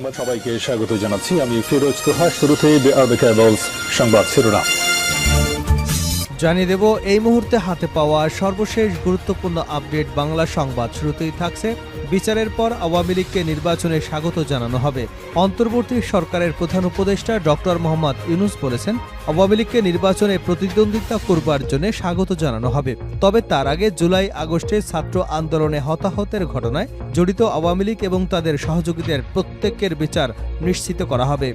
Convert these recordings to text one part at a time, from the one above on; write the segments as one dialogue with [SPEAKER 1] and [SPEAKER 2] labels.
[SPEAKER 1] সংবাদ সবাইকে স্বাগত জানাচ্ছি। আমি ফিরোজ তোহা। শুরুতেই সংবাদ শিরোনাম
[SPEAKER 2] জানিয়ে দেব এই মুহূর্তে হাতে পাওয়া সর্বশেষ গুরুত্বপূর্ণ আপডেট বাংলা সংবাদ। শুরুতেই থাকছে বিচারের পর আওয়ামী লীগকে নির্বাচনে স্বাগত জানানো হবে। অন্তর্বর্তী সরকারের প্রধান উপদেষ্টা ডক্টর মোহাম্মদ ইউনূস বলেছেন, আওয়ামী লীগকে নির্বাচনে প্রতিদ্বন্দ্বিতা করবার জন্য স্বাগত জানানো হবে, তবে তার আগে জুলাই আগস্টে ছাত্র আন্দোলনে হতাহতের ঘটনায় জড়িত আওয়ামী লীগ এবং তাদের সহযোগীদের প্রত্যেকের বিচার নিশ্চিত করা হবে।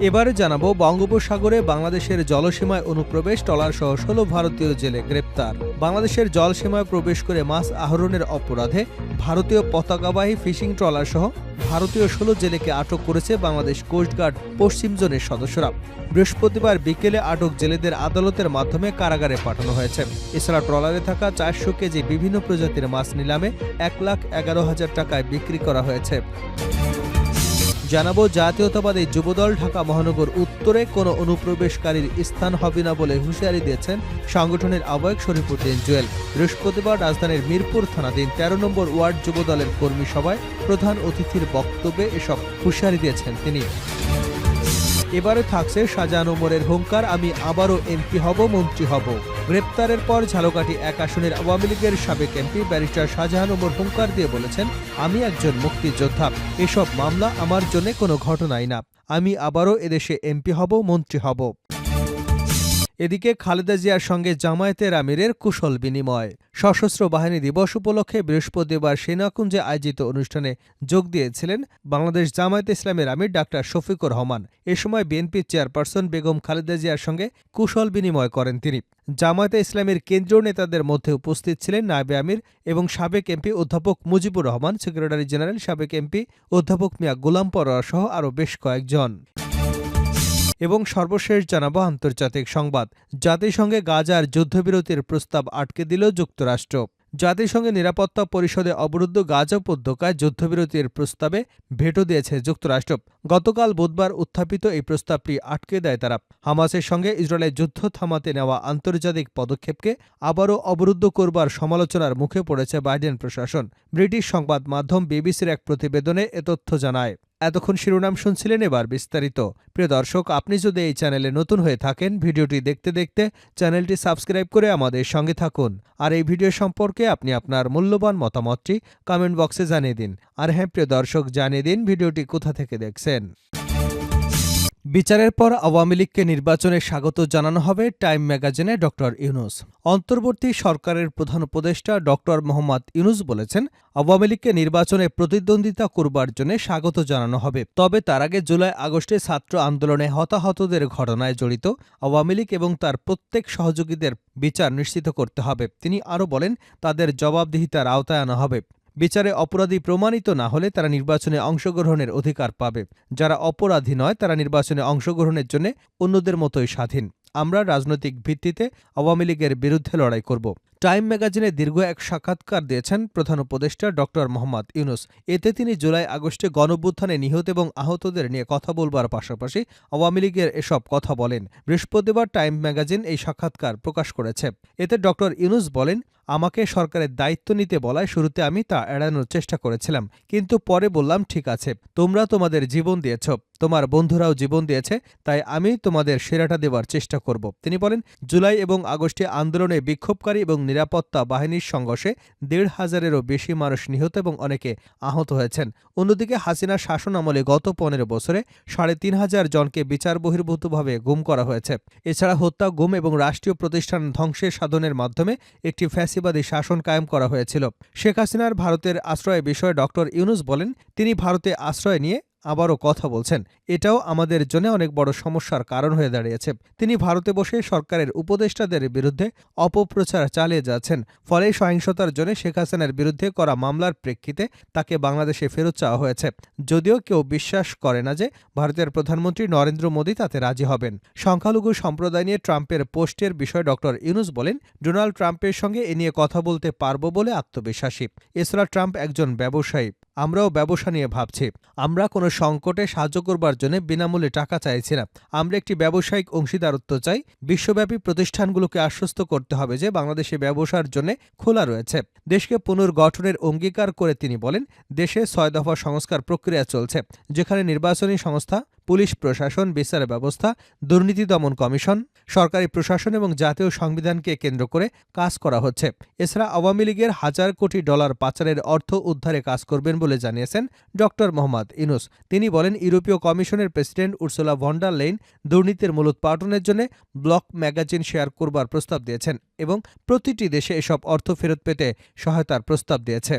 [SPEAKER 2] এবারে জানাবো বঙ্গোপসাগরে বাংলাদেশের জলসীমায় অনুপ্রবেশ, ট্রলারসহ ১৬ ভারতীয় জেলে গ্রেপ্তার। বাংলাদেশের জলসীমায় প্রবেশ করে মাছ আহরণের অপরাধে ভারতীয় পতাকাবাহী ফিশিং ট্রলারসহ ভারতীয় ১৬ জেলেকে আটক করেছে বাংলাদেশ কোস্টগার্ড পশ্চিম জোনের সদস্যরা। বৃহস্পতিবার বিকেলে আটক জেলেদের আদালতের মাধ্যমে কারাগারে পাঠানো হয়েছে। এছাড়া ট্রলারে থাকা ৪০০ কেজি বিভিন্ন প্রজাতির মাছ নিলামে ১,১১,০০০ টাকায় বিক্রি করা হয়েছে। জানাবো জাতীয়তাবাদী যুবদল ঢাকা মহানগর উত্তরে কোনো অনুপ্রবেশকারীর স্থান হবে না বলে হুঁশিয়ারি দিয়েছেন সংগঠনের আহ্বায়ক শরীফুদ্দিন জুয়েল। বৃহস্পতিবার রাজধানীর মিরপুর থানাধীন ১৩ নম্বর ওয়ার্ড যুবদলের কর্মী সভায় প্রধান অতিথির বক্তব্যে এসব হুঁশিয়ারি দিয়েছেন তিনি। এবারে থাকছে শাহজাহান ওমরের হুঙ্কার, আমি আবারও এমপি হব, মন্ত্রী হব। গ্রেপ্তারের পর ঝালকাঠি ১ আসনের আওয়ামী লীগের সাবেক এমপি ব্যারিস্টার শাহজাহান ওমর হুঙ্কার দিয়ে বলেছেন, আমি একজন মুক্তিযোদ্ধা, এসব মামলা আমার জন্য কোনো ঘটনাই না। আমি আবারও এদেশে এমপি হব, মন্ত্রী হব। এদিকে খালেদা জিয়ার সঙ্গে জামায়াতের আমিরের কুশল বিনিময়। সশস্ত্র বাহিনী দিবস উপলক্ষে বৃহস্পতিবার সেনাকুঞ্জে আয়োজিত অনুষ্ঠানে যোগ দিয়েছিলেন বাংলাদেশ জামায়াতে ইসলামের আমির ডাক্তার শফিকুর রহমান। এ সময় বিএনপির চেয়ারপারসন বেগম খালেদা জিয়ার সঙ্গে কুশল বিনিময় করেন তিনি। জামায়াতে ইসলামের কেন্দ্রীয় নেতাদের মধ্যে উপস্থিত ছিলেন নায়েবে আমির এবং সাবেক এমপি অধ্যাপক মুজিবুর রহমান, সেক্রেটারি জেনারেল সাবেক এমপি অধ্যাপক মিয়া গোলাম পরোয়ার সহ আরও বেশ কয়েকজন। এবং সর্বশেষ জানাবো আন্তর্জাতিক সংবাদ। জাতিসংঘে গাজার যুদ্ধবিরতির প্রস্তাব আটকে দিল যুক্তরাষ্ট্র। জাতিসংঘের নিরাপত্তা পরিষদে অবরুদ্ধ গাজা উপত্যকায় যুদ্ধবিরতির প্রস্তাবে ভেটো দিয়েছে যুক্তরাষ্ট্র। গতকাল বুধবার উত্থাপিত এই প্রস্তাবটি আটকে দেয় তারা। হামাসের সঙ্গে ইসরায়েলের যুদ্ধ থামাতে নেওয়া আন্তর্জাতিক পদক্ষেপকে আবারও অবরুদ্ধ করবার সমালোচনার মুখে পড়েছে বাইডেন প্রশাসন। ব্রিটিশ সংবাদ মাধ্যম বিবিসির এক প্রতিবেদনে এ তথ্য জানায়। এতক্ষণ শিরোনাম শুনছিলেন, এবার বিস্তারিত। প্রিয় দর্শক, আপনি যদি এই চ্যানেলে নতুন হয়ে থাকেন, ভিডিওটি দেখতে দেখতে চ্যানেলটি সাবস্ক্রাইব করে আমাদের সঙ্গে থাকুন। আর এই ভিডিও সম্পর্কে আপনি আপনার মূল্যবান মতামতটি কমেন্ট বক্সে জানিয়ে দিন। আর হ্যাঁ প্রিয় দর্শক, জানিয়ে দিন ভিডিওটি কোথা থেকে দেখছেন। বিচারের পর আওয়ামী লীগকে নির্বাচনে স্বাগত জানানো হবে, টাইম ম্যাগাজিনে ডক্টর ইউনূস। অন্তর্বর্তী সরকারের প্রধান উপদেষ্টা ডক্টর মোহাম্মদ ইউনূস বলেছেন, আওয়ামী লীগকে নির্বাচনে প্রতিদ্বন্দ্বিতা করবার জন্য স্বাগত জানানো হবে, তবে তার আগে জুলাই আগস্টে ছাত্র আন্দোলনে হতাহতদের ঘটনায় জড়িত আওয়ামী লীগ এবং তার প্রত্যেক সহযোগীদের বিচার নিশ্চিত করতে হবে। তিনি আরও বলেন, তাদের জবাবদিহিতার আওতায় আনা হবে। বিচারে অপরাধী প্রমাণিত না হলে তারা নির্বাচনে অংশগ্রহণের অধিকার পাবে। যারা অপরাধী নয় তারা নির্বাচনে অংশগ্রহণের জন্য অন্যদের মতোই স্বাধীন। আমরা রাজনৈতিক ভিত্তিতে আওয়ামী লীগের বিরুদ্ধে লড়াই করব। টাইম ম্যাগাজিনে দীর্ঘ এক সাক্ষাৎকার দিয়েছেন প্রধান উপদেষ্টা ডক্টর মোহাম্মদ ইউনূস। এতে তিনি জুলাই আগস্টে গণঅভ্যুত্থানে নিহত এবং আহতদের নিয়ে কথা বলবার পাশাপাশি আওয়ামী লীগের এসব কথা বলেন। বৃহস্পতিবার টাইম ম্যাগাজিন এই সাক্ষাৎকার প্রকাশ করেছে। এতে ডক্টর ইউনূস বলেন, আমাকে সরকারের দায়িত্ব নিতে বলায় শুরুতে আমি তা এড়ানোর চেষ্টা করেছিলাম, কিন্তু পরে বললাম, ঠিক আছে, তোমরা তোমাদের জীবন দিয়েছ, তোমার বন্ধুরাও জীবন দিয়েছে, তাই আমি তোমাদের সেরাটা দেওয়ার চেষ্টা করব। তিনি বলেন, জুলাই এবং আগস্টে আন্দোলনে বিক্ষোভকারী এবং নিরাপত্তা বাহিনীর সংঘর্ষে ১৫০০-এরও বেশি মানুষ নিহত এবং অনেকে আহত হয়েছেন। অন্যদিকে হাসিনা শাসন আমলে গত ১৫ বছরে ৩৫০০ জনকে বিচার বহির্ভূতভাবে গুম করা হয়েছে। এছাড়া হত্যা, গুম এবং রাষ্ট্রীয় প্রতিষ্ঠান ধ্বংসের সাধনের মাধ্যমে একটি ফ্যাসিবাদী শাসন কায়েম করা হয়েছিল। শেখ হাসিনার ভারতের আশ্রয় বিষয়ে ডক্টর ইউনূস বলেন, তিনি ভারতে আশ্রয় নিয়ে আবারও কথা বলছেন, এটাও আমাদের জন্য অনেক বড় সমস্যার কারণ হয়ে দাঁড়িয়েছে। তিনি ভারতে বসে সরকারের উপদেষ্টাদের বিরুদ্ধে অপপ্রচার চালিয়ে যাচ্ছেন। ফলে সহিংসতার জন্য শেখ হাসিনার বিরুদ্ধে করা মামলার প্রেক্ষিতে তাকে বাংলাদেশে ফেরত চাওয়া হয়েছে। যদিও কেউ বিশ্বাস করে না যে ভারতের প্রধানমন্ত্রী নরেন্দ্র মোদী তাতে রাজি হবেন। সংখ্যালঘু সম্প্রদায় নিয়ে ট্রাম্পের পোস্টের বিষয়ে ডক্টর ইউনূস বলেন, ডোনাল্ড ট্রাম্পের সঙ্গে এ নিয়ে কথা বলতে পারব বলে আত্মবিশ্বাসী। এছাড়া ট্রাম্প একজন ব্যবসায়ী, আমরাও ব্যবসা নিয়ে ভাবছি। আমরা কোনো সংকটে সাহায্য করবার জন্য বিনামূল্যে টাকা চাইছি না। আমরা একটি ব্যবসায়িক অংশীদারত্ব চাই। বিশ্বব্যাপী প্রতিষ্ঠানগুলোকে আশ্বস্ত করতে হবে যে বাংলাদেশে ব্যবসার জন্য খোলা রয়েছে। দেশকে পুনর্গঠনের অঙ্গীকার করে তিনি বলেন, দেশে ৬ দফা সংস্কার প্রক্রিয়া চলছে, যেখানে নির্বাচনী সংস্থা, পুলিশ প্রশাসন, বিচার ব্যবস্থা, দুর্নীতি দমন কমিশন, সরকারি প্রশাসন এবং জাতীয় সংবিধানকে কেন্দ্র করে কাজ করা হচ্ছে। এছাড়া আওয়ামী লীগের হাজার কোটি ডলার পাচারের অর্থ উদ্ধারে কাজ করবেন বলে জানিয়েছেন ডক্টর মোহাম্মদ ইউনূস। তিনি বলেন, ইউরোপীয় কমিশনের president Ursula von der Leyen দুর্নীতির মূলোৎপাটনের জন্য ব্লক ম্যাগাজিন শেয়ার করবার প্রস্তাব দিয়েছেন এবং প্রতিটি দেশে এসব অর্থ ফেরত পেতে সহায়তার প্রস্তাব দিয়েছে।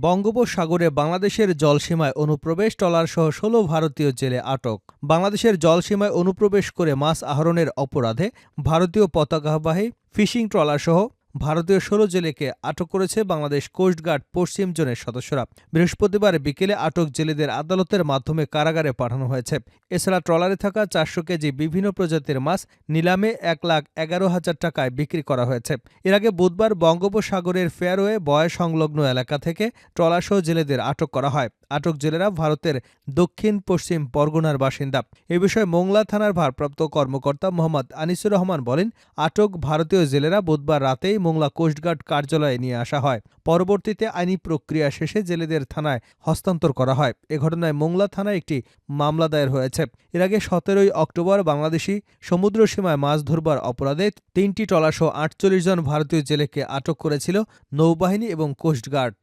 [SPEAKER 2] বঙ্গোপসাগরে বাংলাদেশের জলসীমায় অনুপ্রবেশ, ট্রলারসহ ১৬ ভারতীয় জেলে আটক। বাংলাদেশের জলসীমায় অনুপ্রবেশ করে মাছ আহরণের অপরাধে ভারতীয় পতাকাবাহী ফিশিং ট্রলারসহ ভারতীয় ১৬ জেলেকে আটক করেছে বাংলাদেশ কোস্টগার্ড পশ্চিম জোনের সদস্যরা। বৃহস্পতিবার বিকেলে আটক জেলেদের আদালতের মাধ্যমে কারাগারে পাঠানো হয়েছে। এছাড়া ট্রলারে থাকা ৪০০ কেজি বিভিন্ন প্রজাতির মাছ নিলামে ১,১১,০০০ টাকায় বিক্রি করা হয়েছে। এর আগে বুধবার বঙ্গোপসাগরের ফেয়ারওয়ে বয় সংলগ্ন এলাকা থেকে ট্রলারসহ জেলেদের আটক করা হয়। আটক জেলেরা ভারতের দক্ষিণ পশ্চিম পরগনার বাসিন্দা। এ বিষয়ে মোংলা থানার ভারপ্রাপ্ত কর্মকর্তা মোহাম্মদ আনিসুর রহমান বলেন, আটক ভারতীয় জেলেরা বুধবার রাতেই মোংলা কোস্টগার্ড কার্যালয়ে নিয়ে আসা হয়। পরবর্তীতে আইনি প্রক্রিয়া শেষে জেলেদের থানায় হস্তান্তর করা হয়। এ ঘটনায় মোংলা থানায় একটি মামলা দায়ের হয়েছে। এর আগে ১৭ অক্টোবর বাংলাদেশি সমুদ্র সীমায় মাছ ধরবার অপরাধে ৩টি ট্রলারসহ ৪৮ জন ভারতীয় জেলেকে আটক করেছিল নৌবাহিনী এবং কোস্টগার্ড।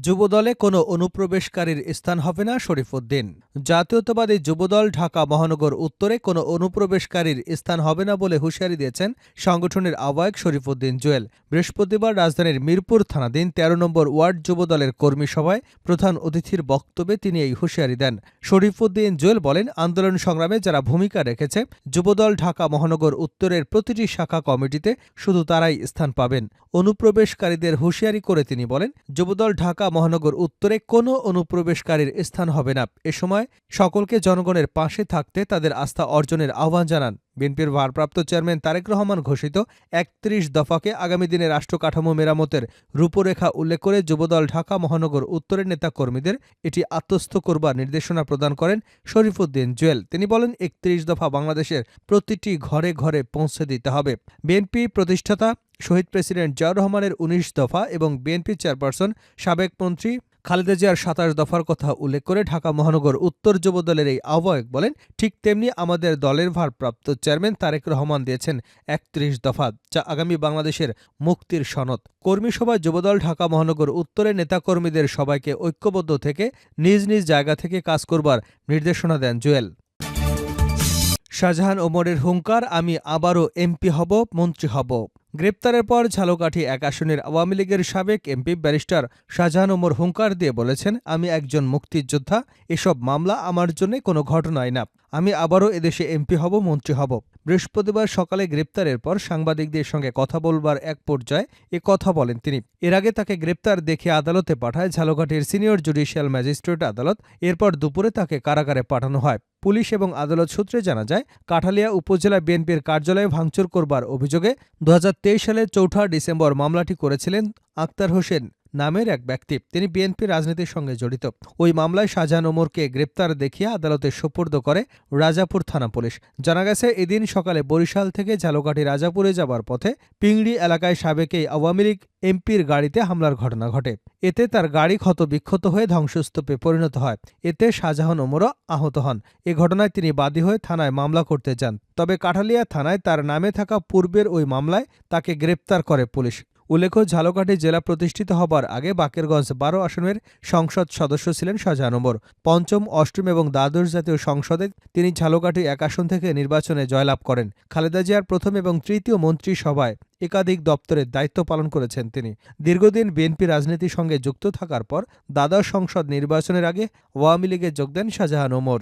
[SPEAKER 2] যুবদলে কোনো অনুপ্রবেশকারীর স্থান হবে না, শরীফউদ্দীন। জাতীয়তাবাদী যুবদল ঢাকা মহানগর উত্তরে কোনো অনুপ্রবেশকারীর স্থান হবে না বলে হুঁশিয়ারি দিয়েছেন সংগঠনের আহ্বায়ক শরীফউদ্দীন জুয়েল। বৃহস্পতিবার রাজধানীর মিরপুর থানাধীন ১৩ নম্বর ওয়ার্ড যুবদলের কর্মী সভায় প্রধান অতিথির বক্তব্যে তিনি এই হুঁশিয়ারি দেন। শরীফউদ্দীন জুয়েল বলেন, আন্দোলন সংগ্রামে যারা ভূমিকা রেখেছে, যুবদল ঢাকা মহানগর উত্তরের প্রতিটি শাখা কমিটিতে শুধু তারাই স্থান পাবেন। অনুপ্রবেশকারীদের হুঁশিয়ারি করে তিনি বলেন, যুবদল ঢাকা মহানগর উত্তরে কোনো অনুপ্রবেশকারীর স্থান হবে না। এ সময় সকলকে জনগণের পাশে থাকতে তাদের আস্থা অর্জনের আহ্বান জানান। বিএনপির ভারপ্রাপ্ত চেয়ারম্যান তারেক রহমান ঘোষিত ৩১ দফাকে আগামী দিনে রাষ্ট্র কাঠামো মেরামতের রূপরেখা উল্লেখ করে যুবদল ঢাকা মহানগর উত্তরের নেতাকর্মীদের এটি আত্মস্থ করবার নির্দেশনা প্রদান করেন শরীফউদ্দীন জুয়েল। তিনি বলেন, ৩১ দফা বাংলাদেশের প্রতিটি ঘরে ঘরে পৌঁছে দিতে হবে। বিএনপি প্রতিষ্ঠাতা শহীদ প্রেসিডেন্ট জিয়াউর রহমানের ১৯ দফা এবং বিএনপি চেয়ারপারসন সাবেক মন্ত্রী খালেদা জিয়ার ২৭ দফার কথা উল্লেখ করে ঢাকা মহানগর উত্তর যুবদলের এই আহ্বায়ক বলেন, ঠিক তেমনি আমাদের দলের ভারপ্রাপ্ত চেয়ারম্যান তারেক রহমান দিয়েছেন ৩১ দফা, যা আগামী বাংলাদেশের মুক্তির সনদ। কর্মী সভায় যুবদল ঢাকা মহানগর উত্তরের নেতাকর্মীদের সবাইকে ঐক্যবদ্ধ থেকে নিজ নিজ জায়গা থেকে কাজ করবার নির্দেশনা দেন জুয়েল। শাহজাহান ওমরের হুঙ্কার, আমি আবারও এমপি হব, মন্ত্রী হব। গ্রেপ্তারের পর ঝালকাঠি ১ আসনের আওয়ামী লীগের সাবেক এমপি ব্যারিস্টার শাহজাহান ওমর হুঙ্কার দিয়ে বলেছেন, আমি একজন মুক্তিযোদ্ধা, এসব মামলা আমার জন্য কোনো ঘটনাই না। আমি আবারও এদেশে এমপি হব, মন্ত্রী হব। বৃহস্পতিবার সকালে গ্রেপ্তারের পর সাংবাদিকদের সঙ্গে কথা বলবার এক পর্যায়ে এ কথা বলেন তিনি। এর আগে তাকে গ্রেপ্তার দেখে আদালতে পাঠায় ঝালকাঠির সিনিয়র জুডিশিয়াল ম্যাজিস্ট্রেট আদালত। এরপর দুপুরে তাকে কারাগারে পাঠানো হয়। পুলিশ এবং আদালত সূত্রে জানা যায়, কাঠালিয়া উপজেলা বিএনপির কার্যালয়ে ভাঙচুর করবার অভিযোগে ২০২৩ সালের ৪ ডিসেম্বর মামলাটি করেছিলেন আক্তার হোসেন নামের এক ব্যক্তি। তিনি বিএনপি রাজনীতির সঙ্গে জড়িত। ওই মামলায় শাহজাহান ওমরকে গ্রেপ্তার দেখিয়ে আদালতে সোপর্দ করে রাজাপুর থানা পুলিশ। জানা গেছে, এদিন সকালে বরিশাল থেকে ঝালকাঠি রাজাপুরে যাবার পথে পিংড়ি এলাকায় সাবেক এই আওয়ামী লীগ এমপির গাড়িতে হামলার ঘটনা ঘটে। এতে তার গাড়ি ক্ষতবিক্ষত হয়ে ধ্বংসস্তূপে পরিণত হয়। এতে শাহজাহান ওমরও আহত হন। এ ঘটনায় তিনি বাদী হয়ে থানায় মামলা করতে যান। তবে কাঠালিয়া থানায় তার নামে থাকা পূর্বের ওই মামলায় তাকে গ্রেপ্তার করে পুলিশ। উল্লেখ্য, ঝালকাঠি জেলা প্রতিষ্ঠিত হবার আগে বাকেরগঞ্জ ১২ আসনের সংসদ সদস্য ছিলেন শাহজাহান ওমর। পঞ্চম, অষ্টম এবং দ্বাদশ জাতীয় সংসদে তিনি ঝালকাঠি ১ আসন থেকে নির্বাচনে জয়লাভ করেন। খালেদা জিয়ার প্রথম এবং তৃতীয় মন্ত্রিসভায় একাধিক দপ্তরের দায়িত্ব পালন করেছেন তিনি। দীর্ঘদিন বিএনপি রাজনীতির সঙ্গে যুক্ত থাকার পর দ্বাদশ সংসদ নির্বাচনের আগে আওয়ামী লীগে যোগ দেন শাহজাহান ওমর।